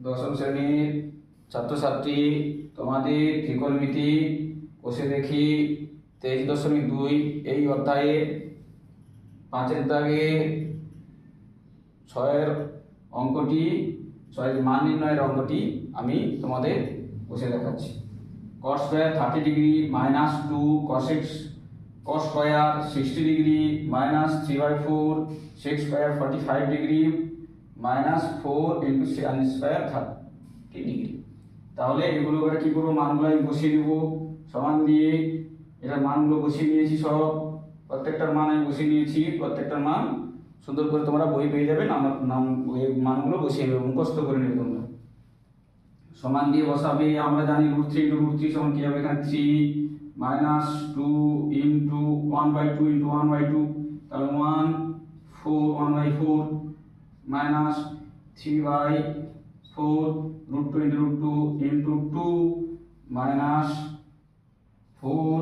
দশম শ্রেণীর ছাত্রছাত্রী, তোমাদের ত্রিকোণমিতি কষে দেখি 23.2 এই অধ্যায়ে 5-এর দাগে 6-এর অঙ্কটি 6 মান নির্ণয়ের অঙ্কটি আমি তোমাদের কষে দেখাচ্ছি। cos square 30 degree minus 2 cos x cos square 60 degree minus 3/4 sec square 45 degree minus 4 into sin square 30 degree. তাহলে এগুলো করে কি করবো, মানগুলো আমি বসিয়ে দেবো সমান দিয়ে। এটা মানগুলো বসিয়ে নিয়েছি, সব প্রত্যেকটার মান আমি বসিয়ে নিয়েছি। প্রত্যেকটার মান সুন্দর করে তোমরা বই পেয়ে যাবে, নাম ওই মানগুলো বসিয়ে নেবে, মুখস্থ করে নেবে তোমরা। সমান দিয়ে বসাবে, আমরা জানি √3 × √3 সমান কি হবে, এখানে 3 মাইনাস 2 ইন্টু 1/2 ইন্টু 1/2, তাহলে 1/4 1/4 minus 3/4 √2 into √2 into 2 minus 4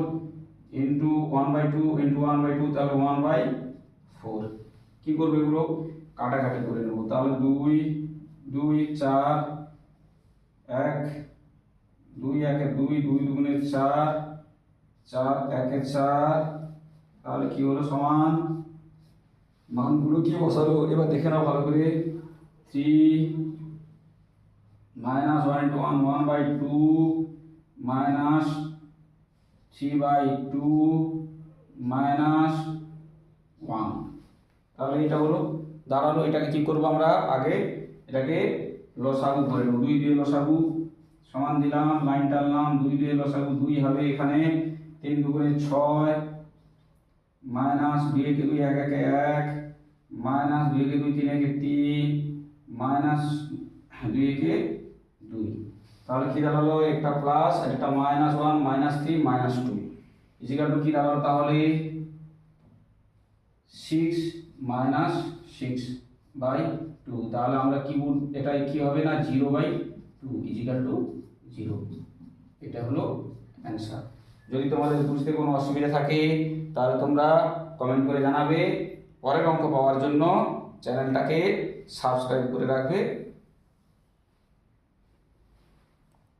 into 1/2 into 1/2, তাহলে 1/4। কি করবে, এগুলো কাটাকাটি করে নেব। তাহলে 2 2 4 1 2 1 2 2 2 4 4 1 4, তাহলে কি হলো সমান, মানগুলো কি বসালো এবার দেখে নাও ভালো করে। 3 মাইনাস 1 ইন্টু 1 1/2 মাইনাস 3/2 মাইনাস 1, তাহলে এটা হলো দাঁড়ালো। এটাকে কি করবো আমরা, আগে এটাকে লসাগু ধরে নেব। 2 দিয়ে লসাগু সমান দিলাম, লাইন টানলাম, 2 দিয়ে লসাগু 2 হবে এখানে, 3 2 6 মাইনাস 2 কে 2 1 1 1 মাইনাস 2 কে 2 3 1 3 মাইনাস 2 কে 2, তাহলে কি দাঁড়ালো, একটা প্লাস আর একটা minus 1 minus 3 minus 2 equal to কি দাঁড়ালো, তাহলে 6 মাইনাস 6/2। তাহলে আমরা কি এটাই কি হবে না, 0/2 ইজিক্যাল টু 0। এটা হলো অ্যান্সার। যদি তোমাদের বুঝতে কোনো অসুবিধা থাকে তাহলে তোমরা কমেন্ট করে জানাবে। পরের অঙ্ক পাওয়ার জন্য চ্যানেলটাকে সাবস্ক্রাইব করে রাখবে।